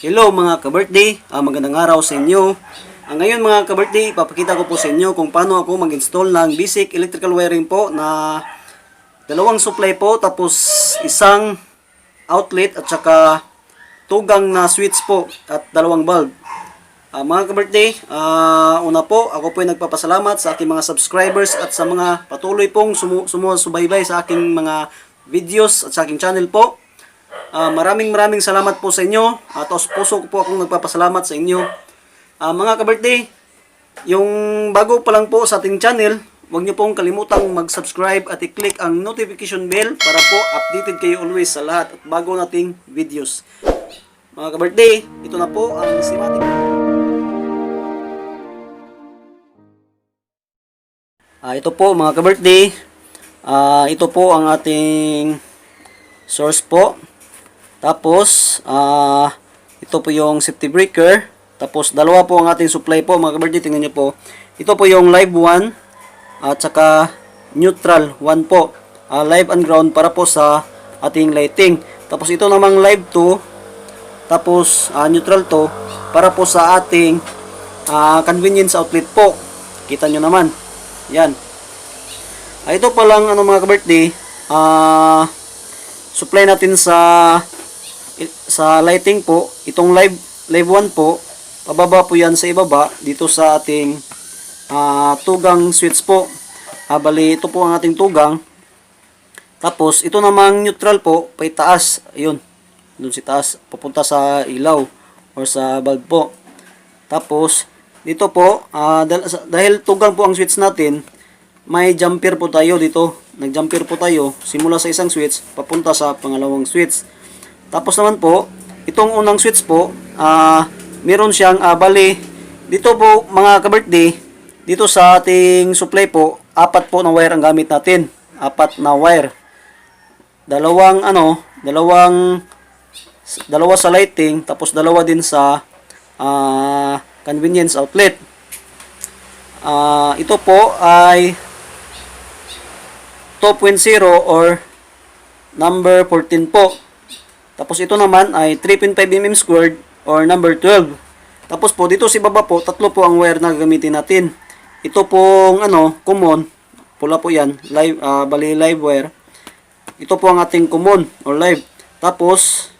Hello mga ka-birthday, magandang araw sa inyo. Ngayon mga ka-birthday, ipapakita ko po sa inyo kung paano ako mag-install ng basic electrical wiring po na dalawang supply po, tapos isang outlet at saka tugang na switch po at dalawang bulb. Mga ka-birthday, una po, ako po ay nagpapasalamat sa aking mga subscribers at sa mga patuloy pong sumusubaybay sa aking mga videos at sa aking channel po. Maraming salamat po sa inyo at puso ko po akong nagpapasalamat sa inyo. Mga ka-birthday, yung bago pa lang po sa ating channel, huwag niyo pong kalimutang mag-subscribe at i-click ang notification bell para po updated kayo always sa lahat at bago nating videos. Mga ka-birthday, ito na po ang schematic. Ito po mga ka-birthday, ito po ang ating source po. Tapos, ito po yung safety breaker. Tapos, dalawa po ang ating supply po, mga ka-birthday. Tingnan nyo po. Ito po yung live 1 at saka neutral 1 po. Live and ground para po sa ating lighting. Tapos, ito namang live 2. Tapos, neutral 2 para po sa ating convenience outlet po. Kita nyo naman. Yan. Ito pa lang, mga ka-birthday. Supply natin sa lighting po, itong live 1 po, pababa po yan sa ibaba dito sa ating tugang switch po. Bali ito po ang ating tugang. Tapos ito namang neutral po, paitaas, ayun, doon si taas, papunta sa ilaw or sa bulb po. Tapos dito po, dahil tugang po ang switch natin, may jumper po tayo dito. Nag-jumper po tayo simula sa isang switch papunta sa pangalawang switch. Tapos naman po, itong unang switch po, meron siyang bali dito po mga ka-birthday, dito sa ating supply po, 4 po na wire ang gamit natin. 4 na wire. Dalawa sa lighting, tapos dalawa din sa convenience outlet. Ito po ay 2.0 or number 14 po. Tapos ito naman ay 3.5 mm squared or number 12. Tapos po dito sa baba po, 3 po ang wire na gagamitin natin. Ito pong common, pula po yan, live, bali live wire. Ito po ang ating common or live. Tapos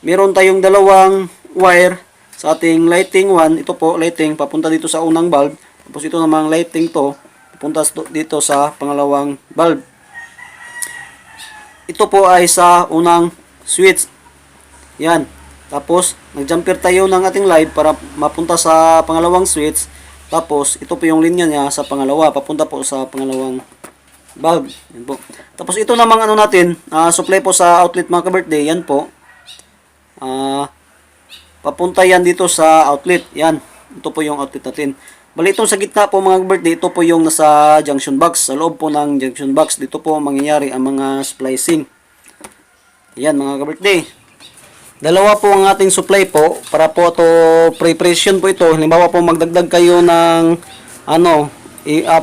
meron tayong dalawang wire sa ating lighting 1. Ito po lighting papunta dito sa unang bulb. Tapos ito namang lighting to papunta dito sa pangalawang bulb. Ito po ay sa unang switch. Yan. Tapos, nag-jumper tayo ng ating live para mapunta sa pangalawang switch. Tapos, ito po yung linya niya sa pangalawa. Papunta po sa pangalawang bulb. Yan po. Tapos, ito namang natin, supply po sa outlet mga ka-birthday. Yan po. Papunta yan dito sa outlet. Yan. Ito po yung outlet natin. Bali, itong sa gitna po mga ka-birthday, ito po yung nasa junction box. Sa loob po ng junction box, dito po mangyayari ang mga splicing. Yan mga ka-birthday. Dalawa po ang ating supply po para po to preparation po ito. Halimbawa po magdagdag kayo ng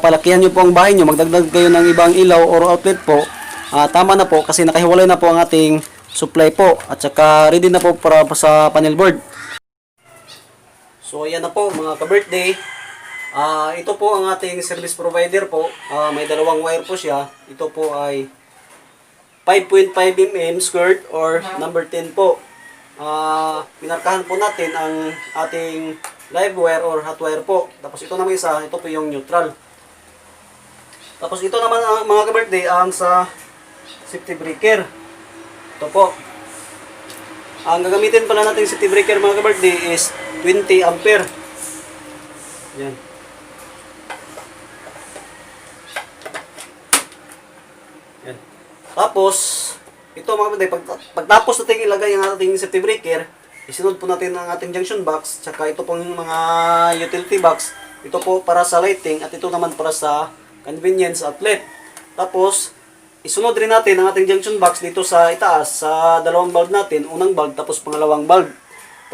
palakihan nyo po ang bahay nyo, magdagdag kayo ng ibang ilaw or outlet po. Tama na po kasi nakahiwalay na po ang ating supply po at saka ready na po para sa panel board. So ayan na po mga ka-birthday. Ito po ang ating service provider po. May dalawang wire po siya. Ito po ay 5.5 mm squared or number 10 po. Pinarkahan po natin ang ating live wire or hot wire po. Tapos ito naman isa, ito po yung neutral. Tapos ito naman ang mga ka-birthday ang sa safety breaker. Ito po. Ang gagamitin pala natin safety breaker mga ka-birthday is 20 ampere. Yan. Yan. Tapos, ito mga kapatid, pagtapos natin ilagay ang ating safety breaker, isunod po natin ang ating junction box, tsaka ito pong mga utility box, ito po para sa lighting at ito naman para sa convenience outlet. Tapos, isunod rin natin ang ating junction box dito sa itaas, sa dalawang bulb natin, unang bulb tapos pangalawang bulb.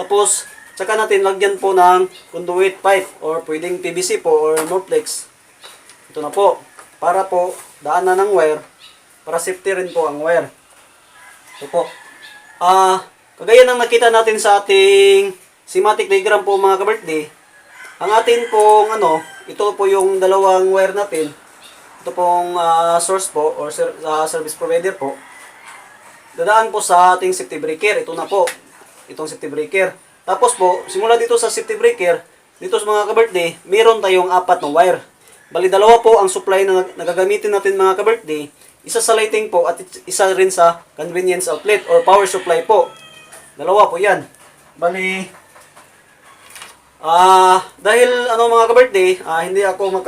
Tapos, tsaka natin lagyan po ng conduit pipe or pwedeng PVC po or Norflex. Ito na po, para po daanan ng wire, para safety rin po ang wire. Ito po. Kagaya ng nakita natin sa ating schematic diagram po mga ka-birthday, ang atin pong ito po yung dalawang wire natin. Ito pong source po or service provider po. Dadaan po sa ating safety breaker. Ito na po. Itong safety breaker. Tapos po, simula dito sa safety breaker, dito sa mga ka-birthday, meron tayong 4 na wire. Bali, dalawa po ang supply na nagagamitin natin mga ka-birthday. Isa sa lighting po at isa rin sa convenience outlet or power supply po. Dalawa po yan. Bali, dahil mga ka-birthday, hindi ako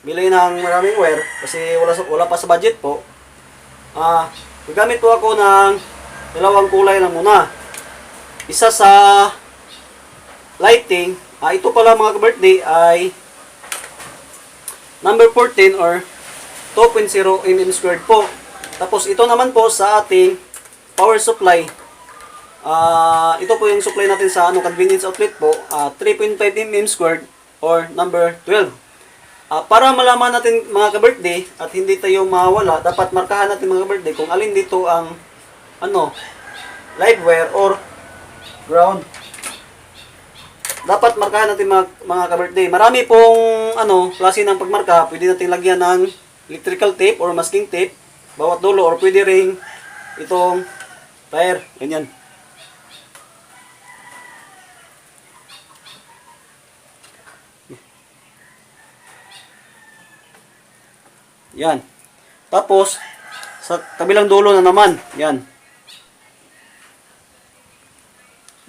bili ng maraming wire kasi wala pa sa budget po. Gagamit po ako ng dalawang kulay lang muna. Isa sa lighting, ito pala mga ka-birthday ay number 14 or 2.0 mm² po. Tapos ito naman po sa ating power supply. Ito po yung supply natin sa convenience outlet po, 3.5 mm² or number 12. Para malaman natin mga ka-birthday at hindi tayo mawala, dapat markahan natin mga ka-birthday kung alin dito ang live wire or ground. Dapat markahan natin mga ka-birthday. Marami pong klase ng pagmarka. Pwede natin lagyan ng electrical tape or masking tape bawat dulo, or pwede ring itong tire, ganyan. Yan. Tapos, sa kabilang dulo na naman. Yan.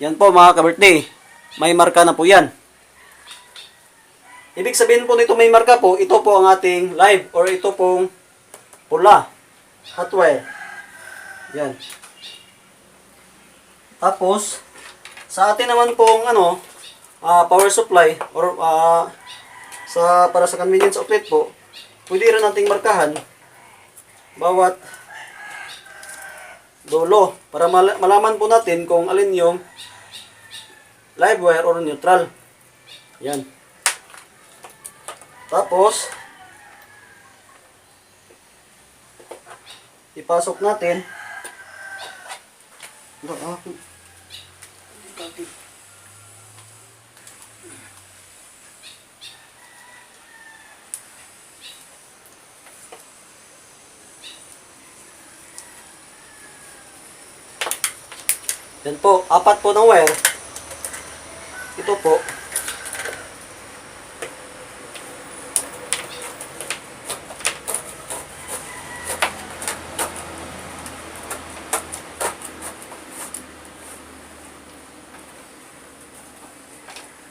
Yan po mga ka-birthday. May marka na po yan. Ibig sabihin po nito may marka po, ito po ang ating live or ito pong pula. Hot wire. Yan. Tapos, sa atin naman pong power supply or para sa convenience outlet po, pwede rin nating markahan bawat dulo para malaman po natin kung alin yung live wire or neutral. Yan. Tapos, ipasok natin. Yan po, 4 po ng wire. Ito po.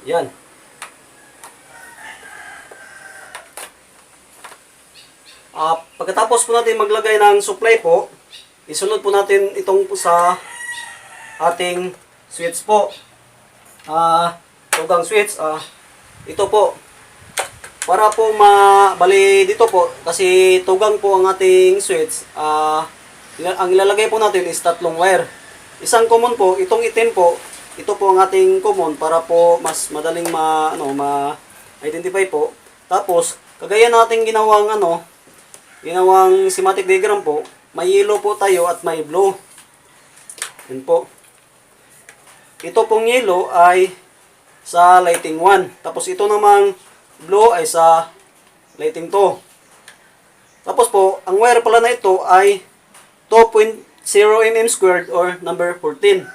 Yan. Pagkatapos po natin maglagay ng supply po, isunod po natin itong sa ating switch po. Tugang switch. Ito po. Para po bali dito po, kasi tugang po ang ating switch, ang ilalagay po natin is 3 wire. Isang common po, itong itim po, ito po ang ating common para po mas madaling ma-identify po. Tapos, kagaya nating ginawang schematic diagram po, may yellow po tayo at may blue. Yan po. Ito pong yellow ay sa lighting 1. Tapos ito namang blue ay sa lighting 2. Tapos po, ang wire pala na ito ay 2.0 mm² or number 14.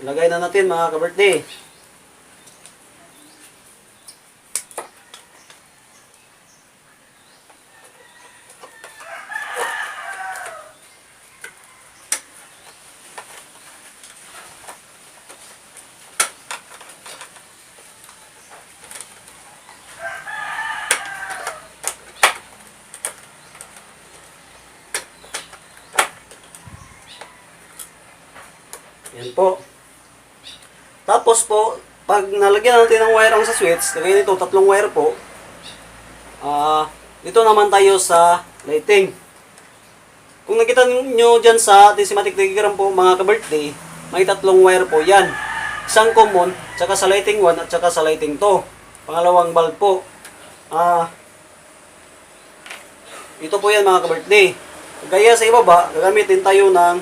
Ilagay na natin mga ka-birthday. Yan po. Tapos po, pag nalagyan natin ng wire ang sa switch, kagaya nito, 3 wire po. Dito naman tayo sa lighting. Kung nakita nyo dyan sa schematic diagram po mga ka-birthday, may 3 wire po yan. Isang common, tsaka sa lighting 1 at tsaka sa lighting 2. Pangalawang bulb po. Ito po yan mga ka-birthday. Gaya sa ibaba, gagamitin tayo ng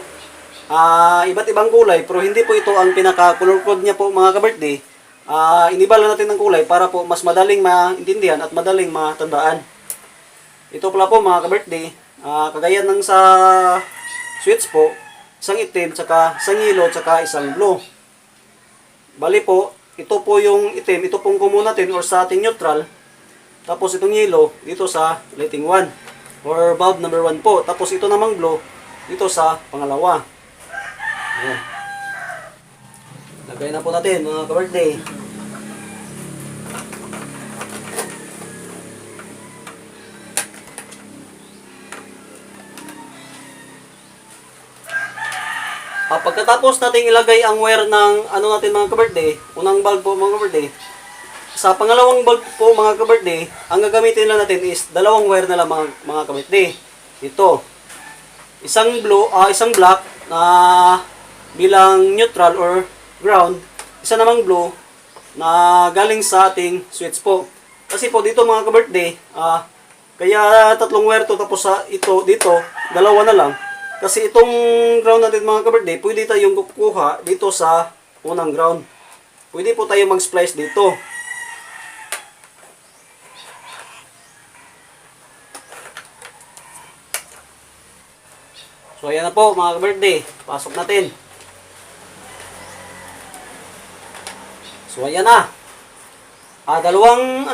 iba't ibang kulay, pero hindi po ito ang pinaka-color code niya po mga ka-birthday. Iniba lang natin ng kulay para po mas madaling maintindihan at madaling matandaan. Ito pala po mga ka-birthday, kagaya ng sa switch po, isang itim, tsaka isang yellow, tsaka isang blue. Bali po, ito po yung itim, ito pong common natin or sa ating neutral. Tapos itong yellow dito sa lighting 1 or bulb number 1 po. Tapos ito namang blue dito sa pangalawa. Ayan. Lagay na po natin mga ka-birthday. Pagkatapos natin ilagay ang wire ng ano natin mga ka-birthday, unang bulb po mga ka-birthday, sa pangalawang bulb po mga ka-birthday, ang gagamitin lang natin is dalawang wire na lang mga ka-birthday. Ito, isang blue, isang black na bilang neutral or ground, isa namang blue na galing sa ating switch po. Kasi po dito mga ka-birthday, kaya tatlong wire to, tapos sa ito dito, dalawa na lang. Kasi itong ground natin mga ka-birthday, pwede tayong kukuha dito sa unang ground. Pwede po tayo mag-splice dito. So ayan na po mga ka-birthday, pasok natin. So ayan na. Dalawang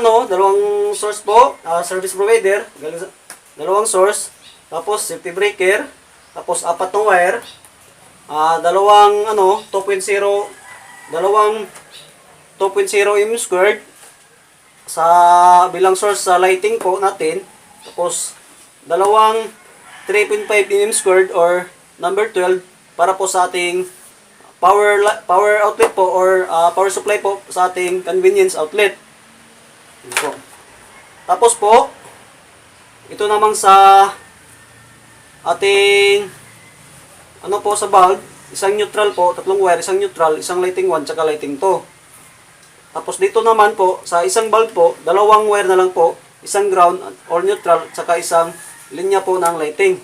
source po, service provider, dalawang source, tapos safety breaker, tapos apat na wire, dalawang 2.0 mm² sa bilang source sa lighting po natin, tapos dalawang 3.5 mm² or number 12 para po sa ating power outlet po or power supply po sa ating convenience outlet. Ito po. Tapos po, ito namang sa ating po sa bulb, isang neutral po, tatlong wire, isang neutral, isang lighting 1, tsaka lighting 2. Tapos dito naman po, sa isang bulb po, dalawang wire na lang po, isang ground or neutral, tsaka isang linya po ng lighting.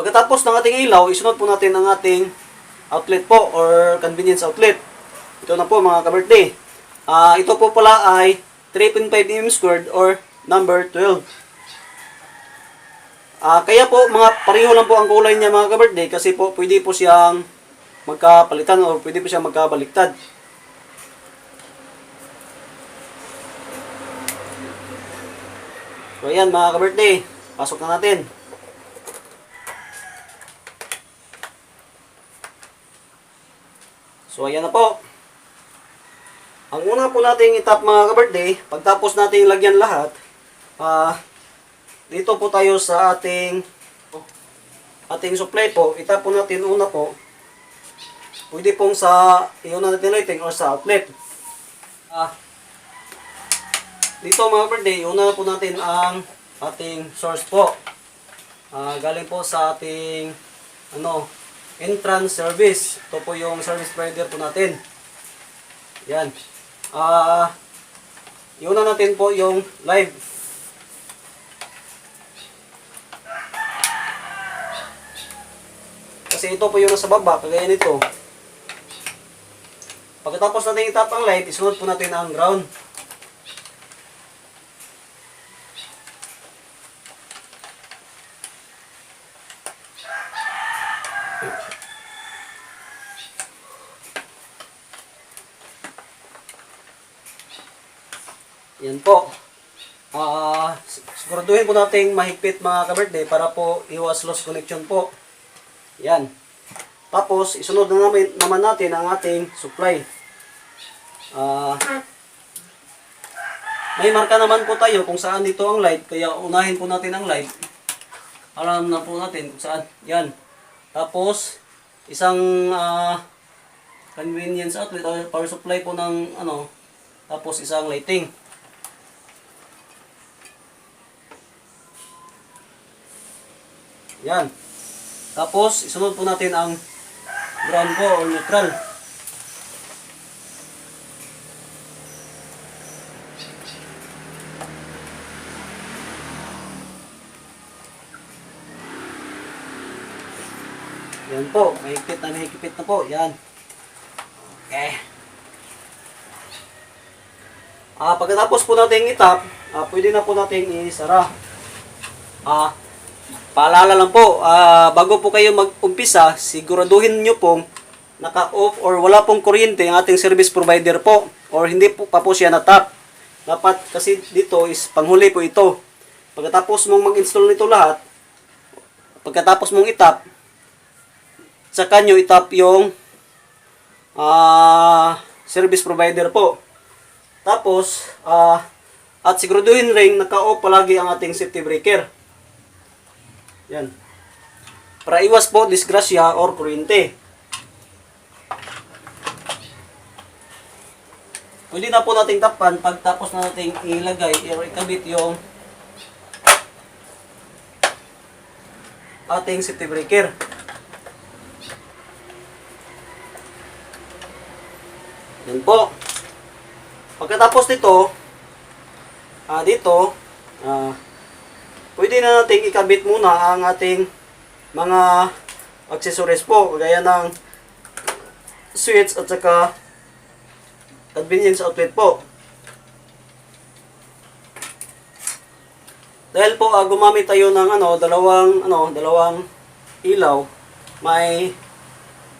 Pagkatapos ng ating ilaw, isunod po natin ang ating outlet po or convenience outlet. Ito na po mga ka-birthday. Ito po pala ay 3.5 mm² or number 12. Kaya po mga pareho lang po ang kulay niya mga ka-birthday kasi po pwede po siyang magkapalitan o pwede po siyang magkabaliktad. So ayan mga ka-birthday, pasok na natin. So ayan na po. Ang una po nating itap mga ka-birthday, pagtapos nating lagyan lahat, dito po tayo sa ating supply po. Itap po natin una po. Pwede pong sa iuna natin lighting or sa outlet. Dito mga ka-birthday, iuna po natin ang ating source po. Galing po sa ating entrance service. Ito po yung service provider po natin. Yan. Iuna natin po yung live. Kasi ito po yung nasa baba, kagaya nito. Pagkatapos natin itap ang light, isunod po natin ang ground. Yan po. Siguraduhin po natin mahigpit mga ka-birthday para po iwas loss connection po. Yan. Tapos, isunod na naman natin ang ating supply. May marka naman po tayo kung saan dito ang light, kaya unahin po natin ang light. Alam na po natin kung saan. Yan. Tapos, isang convenience outlet or power supply po ng tapos isang lighting. Yan. Tapos, isunod po natin ang ground po or neutral. Yan po, may higpit na po. Yan. Okay. Pagkatapos po natin itap, pwede na po natin isara. Paalala lang po, bago po kayo mag-umpisa, siguraduhin nyo pong naka-off or wala pong kuryente ang ating service provider po or hindi po pa po siya na-tap. Dapat kasi dito is panghuli po ito. Pagkatapos mong mag-install nito lahat, pagkatapos mong itap, saka nyo itap yung service provider po. Tapos, at siguraduhin ring naka-off palagi ang ating safety breaker. Yan. Para iwas po disgrasya or kuryente. Pwede na po nating tapan pagtapos na nating ilagay or ikabit yung ating safety breaker. Yan po. Pagkatapos nito, pwede na natin ikabit muna ang ating mga accessories po, gaya ng switch at saka convenience outlet po. Dahil po gumamit tayo ng dalawang ilaw, may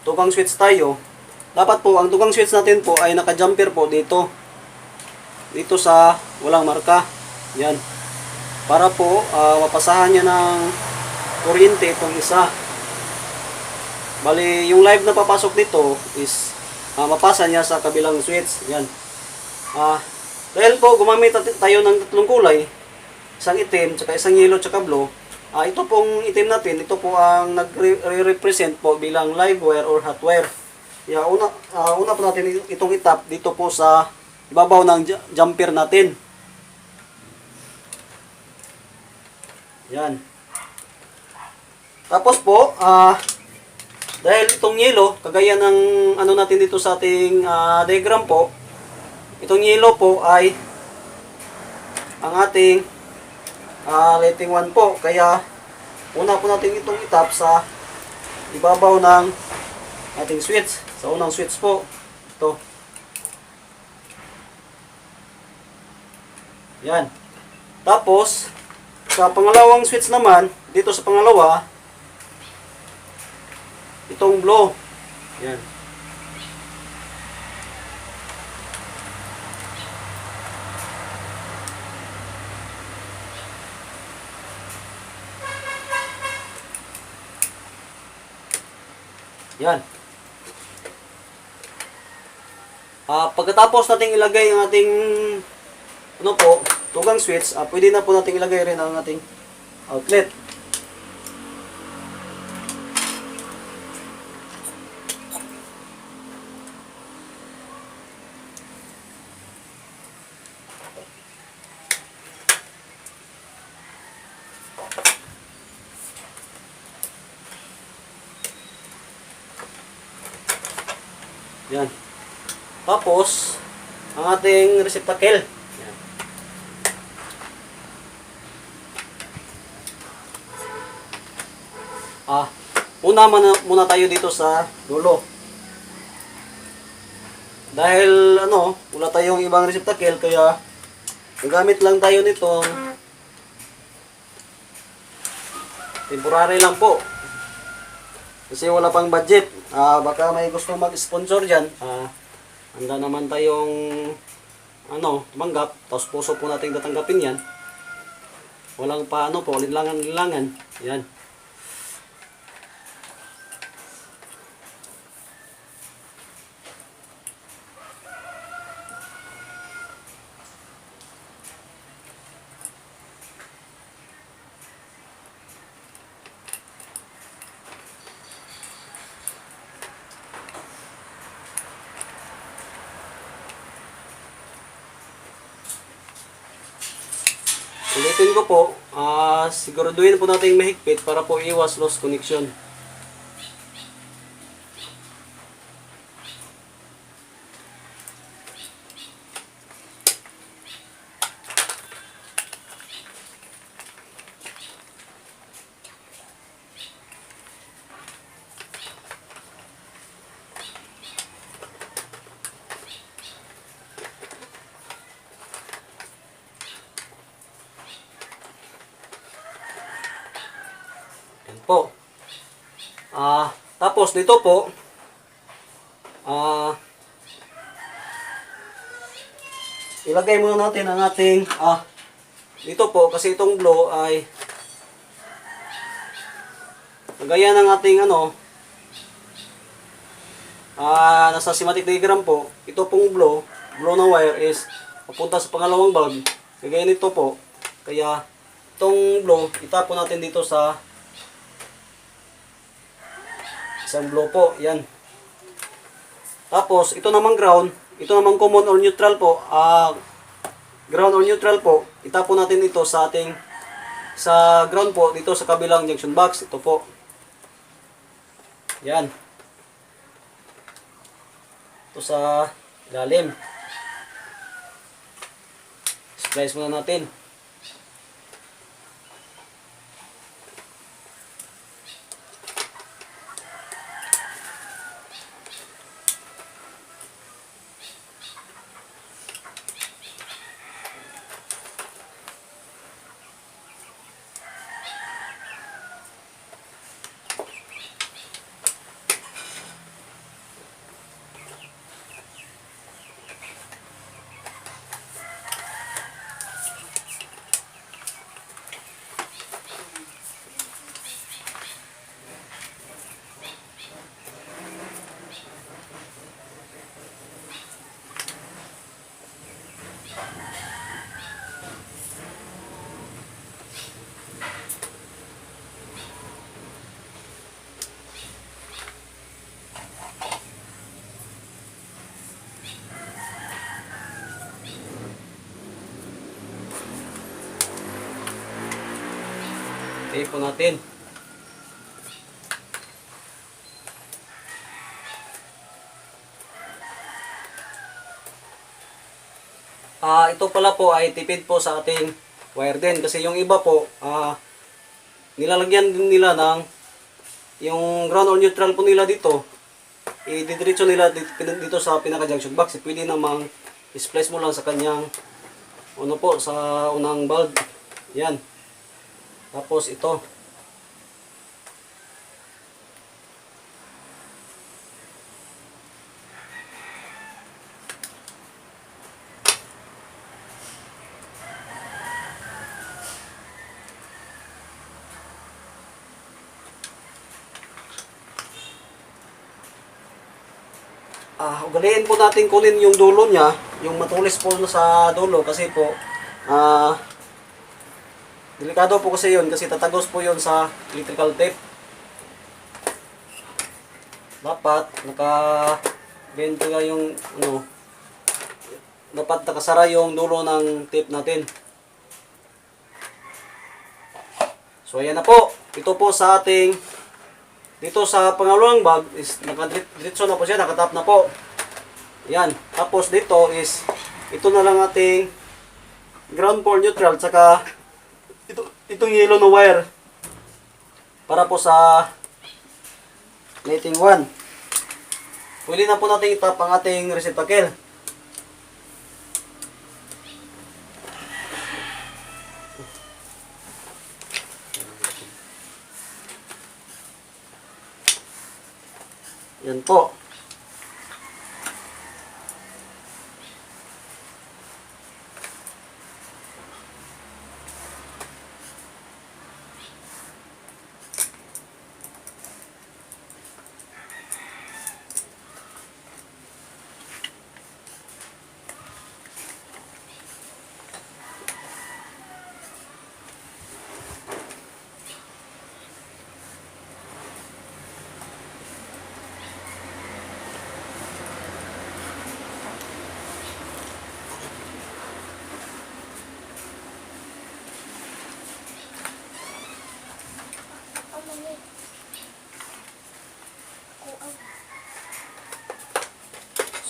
tugang switch tayo. Dapat po ang tugang switch natin po ay naka-jumper po dito sa walang marka. Yan. Para po mapasahan niya ng kuryente itong isa. Bali, yung live na papasok dito is mapasa niya sa kabilang switch. Yan. Dahil po gumamit tayo ng tatlong kulay, isang itim, tsaka isang yellow, tsaka blue. Ito pong itim natin, ito po ang nagre-represent po bilang live wire or hot wire. Una po natin itong itap dito po sa ibabaw ng jumper natin. Yan. Tapos po, dahil itong yellow, kagaya ng natin dito sa ating diagram po, itong yellow po ay ang ating lighting 1 po. Kaya, una po natin itong itap sa ibabaw ng ating switch. Sa unang switch po, ito. Yan. Tapos, sa pangalawang switch naman, dito sa pangalawa, itong blue. Yan. Yan. Pagkatapos nating ilagay ang ating tugang switch, pwede na po nating ilagay rin ang ating outlet. Yan. Tapos, ang ating receptacle. Yan. Muna tayo dito sa dulo. Dahil wala tayong ibang receptacle, kaya gagamit lang tayo nitong temporary lang po. Kasi wala pang budget. Baka may gusto mag-sponsor dyan. Handa naman tayong tumanggap. Tapos puso po natin tatanggapin yan. Walang pa linlangan. Yan. Ulitin ko po, siguraduhin po natin mahigpit para po iwas loss connection. Yan po. Tapos dito po, ilagay muna natin ang ating, dito po, kasi itong blow ay, kagaya ng ating nasa schematic diagram po, ito pong blow na wire is papunta sa pangalawang bulb. Kagaya nito po, kaya itong blow, itapon natin dito sa isang blow po, yan. Tapos, ito namang ground, ito namang common or neutral po, ground or neutral po, itapon natin ito sa ating, sa ground po, dito sa kabilang junction box, ito po. Yan. Ito sa ilalim. Splice muna natin. Tape po natin. Ito pala po ay tipid po sa ating wire din. Kasi yung iba po, nilalagyan din nila ng yung ground or neutral po nila dito. Ididiretso nila dito sa pinaka-junction box. Pwede namang i-splice mo lang sa kanyang sa unang bulb. Yan. Tapos ito. Ugaliin po natin kunin yung dulo niya, yung matulis po sa dulo kasi po delikado po kasi yun kasi tatagos po yun sa electrical tape. Dapat naka-bend nga yung dapat nakasara yung dulo ng tape natin. So ayan na po. Ito po sa ating dito sa pangalawang bulb is nakadiretso na po siya, nakatap na po. Ayan. Tapos dito is ito na lang ating ground for neutral tsaka itong yellow na wire para po sa lighting 1. Pwede na po natin itap ang ating receptacle. Yan po.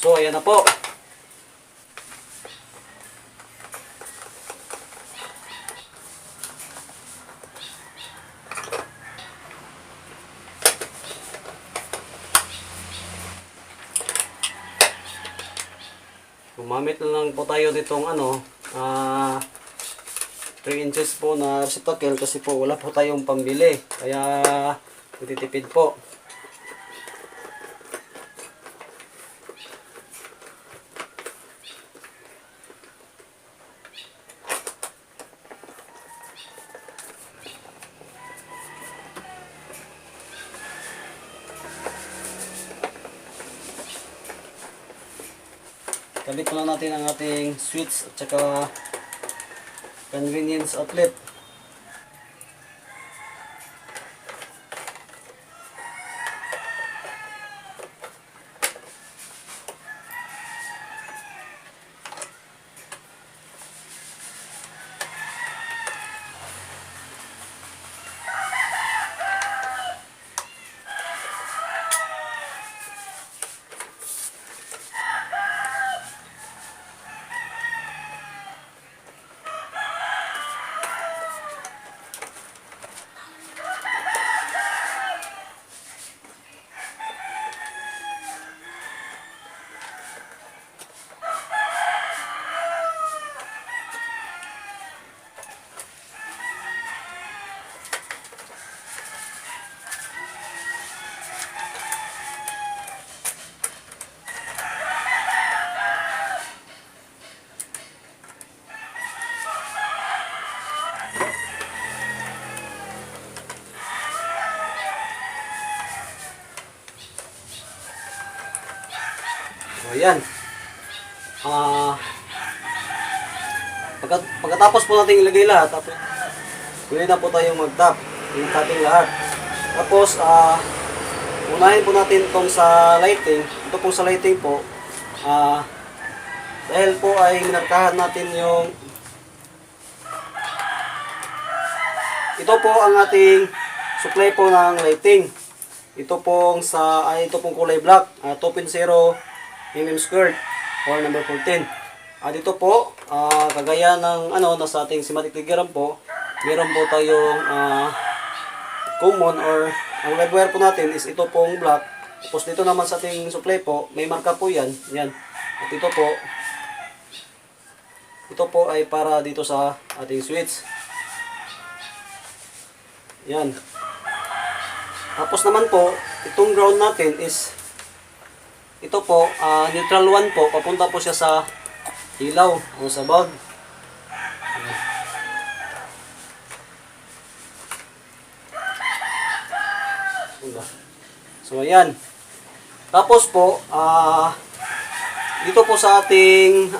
So, ayan na po. Gumamit na lang po tayo nitong 3 inches po na receptacle kasi po wala po tayong pambili. Kaya magtitipid po. Kabit na natin ang ating switch at saka convenience outlet. So, ayan. Pagkatapos po natin ilagay lahat, tapos pwede na po tayong mag-tap. Yung tapping lahat. Tapos, unahin po natin itong sa lighting. Ito po sa lighting po, dahil po ay minarkahan natin yung ito po ang ating supply po ng lighting. Ito pong kulay black, 2.0 mm squared or number 14. Dito po, kagaya ng nasa ating schematic diagram po, meron po tayong common or ang live wire po natin is ito pong black. Tapos dito naman sa ating supply po, may marka po yan. Yan. At ito po ay para dito sa ating switch. Yan. Tapos naman po, itong ground natin is ito po, neutral 1 po, papunta po siya sa ilaw o sa bulb. So ayan. Tapos po, dito po sa ating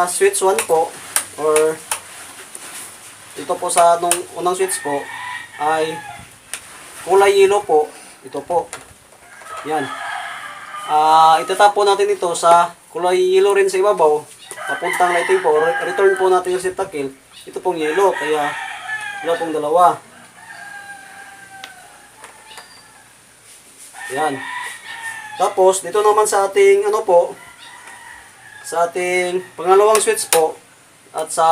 switch 1 po, or dito po sa unang switch po, ay kulay yellow po. Ito po. Yan. Itatap po natin ito sa kulay yellow rin sa ibabaw. Papuntang lighting po. Return po natin yung receptacle. Ito pong yellow. Kaya wala pong dalawa. Yan. Tapos dito naman sa ating sa ating pangalawang switch po at sa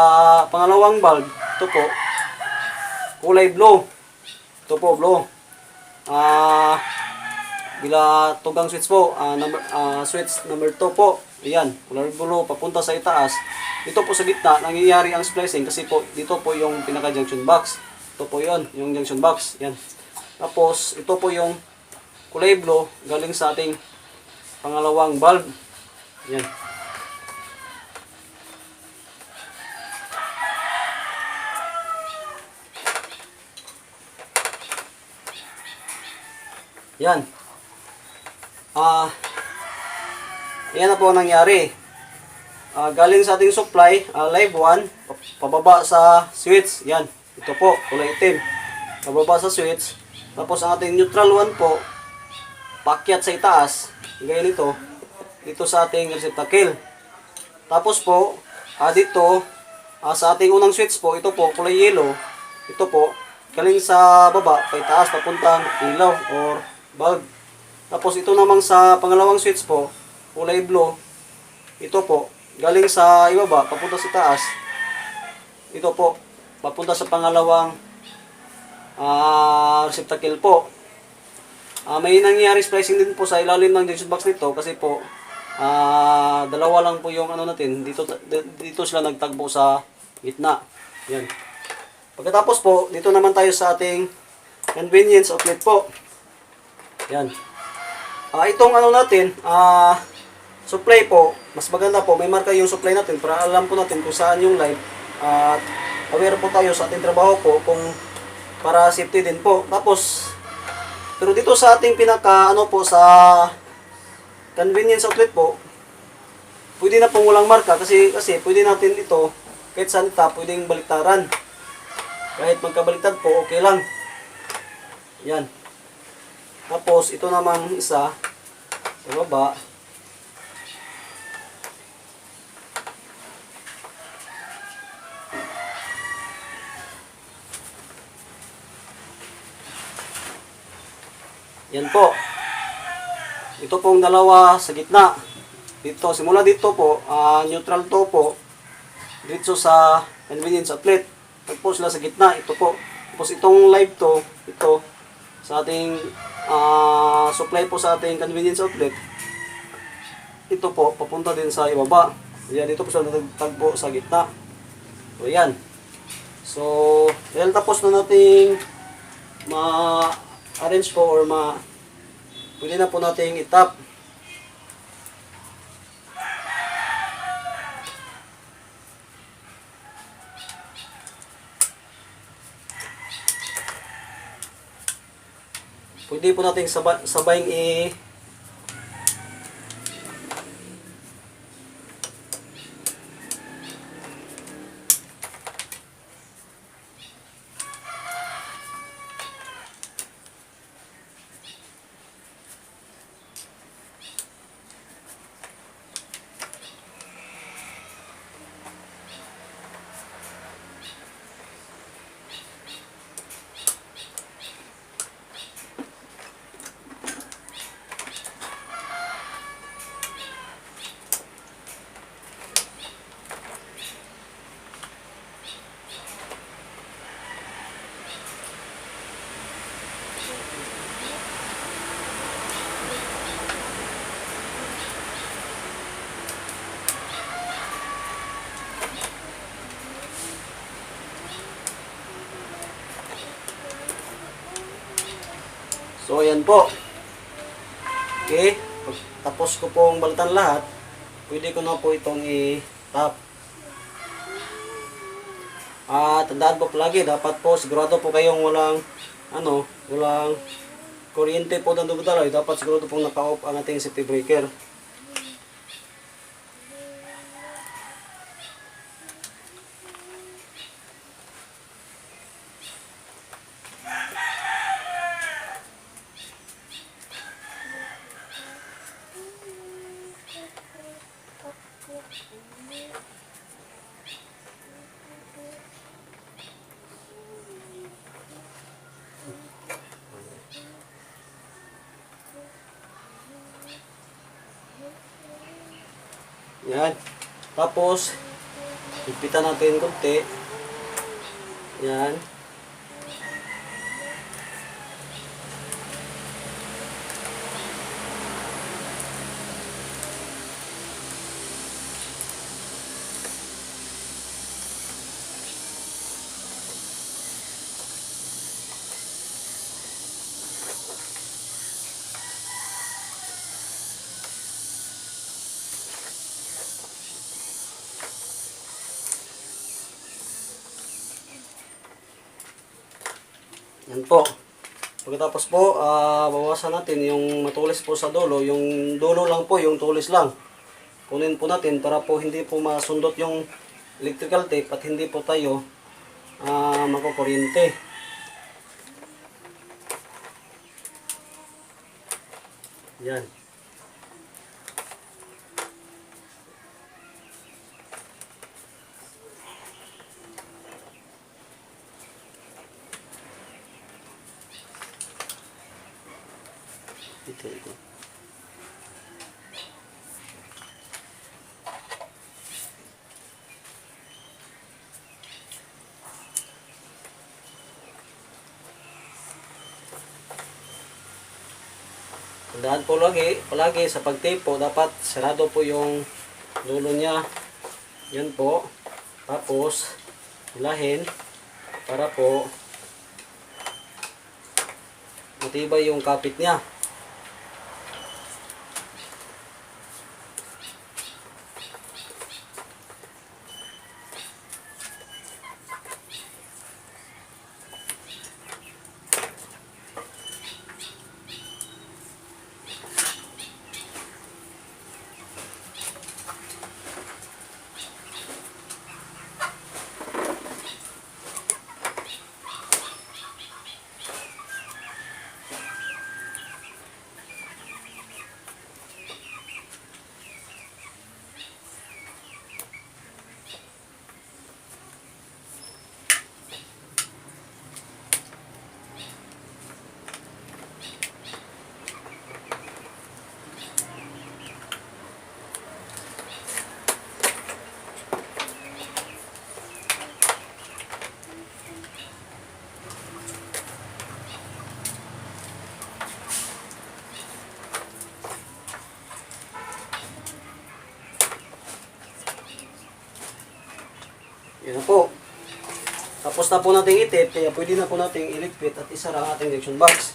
pangalawang bulb, ito po kulay blue. Ito po blue. Bila tugang switch po, switch number 2 po. Ayan, kulay blue papunta sa itaas. Dito po sa gitna nangyayari ang splicing kasi po dito po yung pinaka junction box. Ito po 'yon, yung junction box. Yan. Tapos ito po yung kulay blue galing sa ating pangalawang bulb. Yan. Yan. Yan na po ang nangyari. Galing sa ating supply, live 1, pababa sa switch. Yan. Ito po, kulay itim. Pababa sa switch. Tapos ang ating neutral 1 po, pakyat sa itaas. Gaya nito. Dito sa ating receptacle. Tapos po, dito, sa ating unang switch po, ito po, kulay yellow. Ito po, galing sa baba, pa itaas, papuntang ilaw or bulb. Tapos ito namang sa pangalawang switch po, kulay blue. Ito po, galing sa ibaba, papunta sa taas. Ito po, papunta sa pangalawang receptacle po. May nangyayari splicing din po sa ilalim ng junction box nito kasi po dalawa lang po yung natin. Dito sila nagtagpo sa gitna. Yan. Pagkatapos po, dito naman tayo sa ating convenience outlet po. Yan. Itong ano natin, supply po, mas maganda po, may marka yung supply natin para alam po natin kung saan yung live. At aware po tayo sa ating trabaho po kung para safety din po. Tapos, pero dito sa ating pinaka ano po sa convenience outlet po, pwede na pong walang marka kasi pwede natin ito kahit saan ita pwedeng baliktaran. Kahit magkabaliktad po, okay lang. Yan. Tapos ito namang isa sa baba. Yan po. Ito pong dalawa sa gitna. Dito, simula dito po, neutral to po. Dito sa convenience outlet. Tapos sila sa gitna, ito po. Tapos itong live to, ito, sa ating supply po sa ating convenience outlet. Ito po, papunta din sa ibaba. Yan, dito po sa tagpo sa gitna. So, yan. So, dahil tapos na nating ma-arrange po or pwede na po nating itap. Pwede po nating sabayang So, ayan po. Okay. Tapos ko pong balatan lahat, pwede ko na po itong i-tap. Tandaan po palagi, dapat po sigurado po kayong walang kuryente po ng dumudaloy. Dapat sigurado pong naka-off ang ating safety breaker. Yan. Tapos, higpitan natin konti. Yan. Yan po. Pagkatapos po, bawasan natin yung matulis po sa dulo. Yung dulo lang po, yung tulis lang. Kunin po natin para po hindi po masundot yung electrical tape at hindi po tayo makukuryente. Yan. Ito. Tandaan po palagi sa pag-tape po, dapat sarado po yung dulo niya. Yan po. Tapos, hilahin. para po matibay yung kapit niya. Yan na po. Tapos na po natin itip, kaya pwede na po natin iligpit at isara ang ating injection box.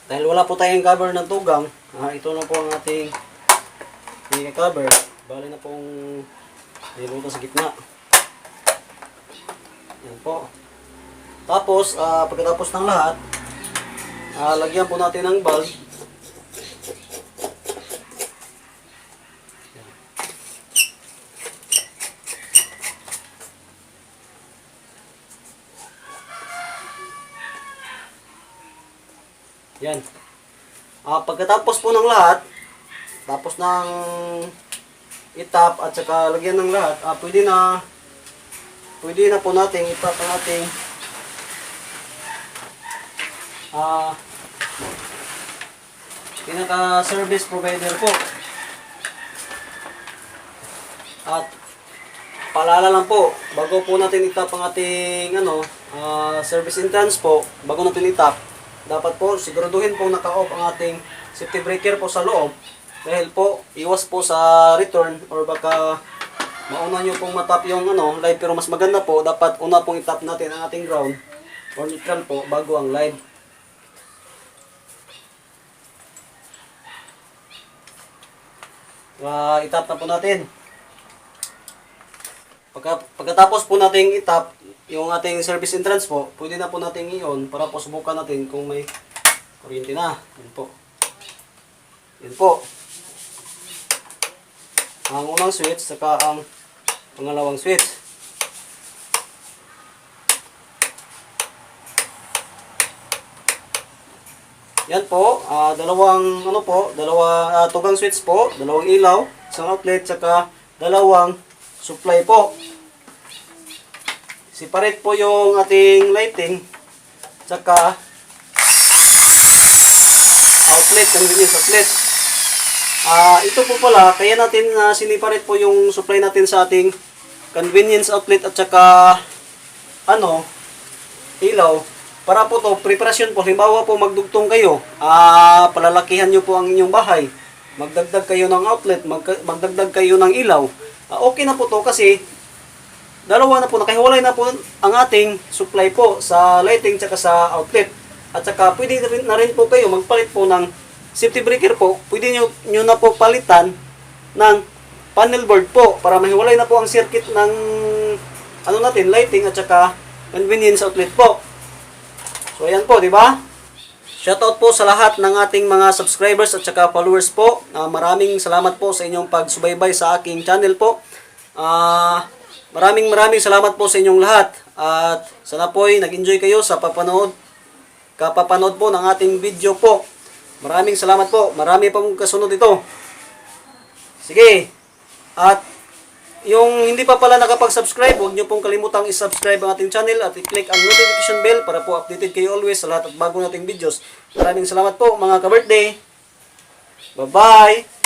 Dahil wala po tayong cover ng tugang, ito na po ang ating cover. Bali na pong niluto sa gitna. Yan po. Tapos, pagkatapos ng lahat, lagyan po natin ng bulb. Yan. Pagkatapos po ng lahat, tapos ng itap at saka lagyan ng lahat, pwede na po natin itap ang ating pinaka-service provider po. At paalala lang po, bago po natin itap ang ating service entrance po, bago natin itap, dapat po siguraduhin po naka-off ang ating safety breaker po sa loob. Dahil po, iwas po sa return or baka mauna nyo pong matap yung live. Pero mas maganda po, dapat una pong itap natin ang ating ground or neutral po bago ang live. Itap na po natin. Pagkatapos po nating itap yung ating service entrance po, pwede na po natin i-on para po subukan natin kung may kuryente na. Yan po. Yan po. Ang unang switch, saka ang pangalawang switch. Yan po, dalawang tugang switch po, dalawang ilaw, isang outlet, saka dalawang supply po. Separate po yung ating lighting, saka outlet, convenience outlet. Ito po pala, kaya natin siniparate po yung supply natin sa ating convenience outlet at saka ilaw. Para po to, preparasyon po. Halimbawa po magdugtong kayo, palalakihan nyo po ang inyong bahay. Magdagdag kayo ng outlet, magdagdag kayo ng ilaw. Okay na po to kasi dalawa na po, nakahiwalay na po ang ating supply po sa lighting tsaka sa outlet. At saka pwede na rin po kayo magpalit po ng safety breaker po. Pwede nyo na po palitan ng panel board po para mahiwalay na po ang circuit ng ano natin, lighting at saka convenience outlet po. So ayan po, di ba? Shoutout po sa lahat ng ating mga subscribers at saka followers po. Maraming salamat po sa inyong pagsubaybay sa aking channel po. Maraming salamat po sa inyong lahat. At sana po ay nag-enjoy kayo sa kapapanood po ng ating video po. Maraming salamat po. Marami pong kasunod ito. Sige. At yung hindi pa pala nakapag-subscribe, huwag nyo pong kalimutang i-subscribe ang ating channel at i-click ang notification bell para po updated kayo always sa lahat at bago nating videos. Maraming salamat po mga ka-birthday. Bye-bye!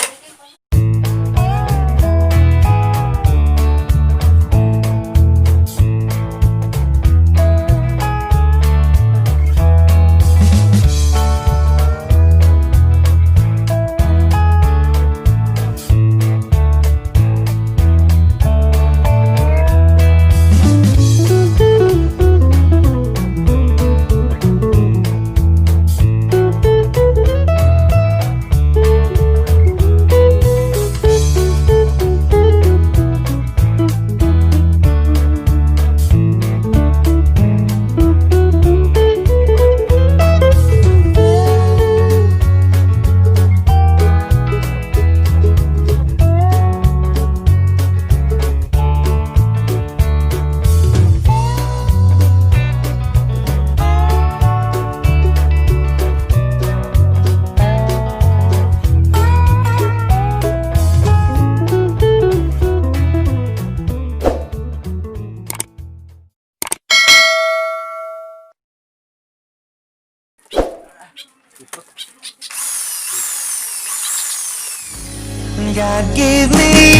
God gave me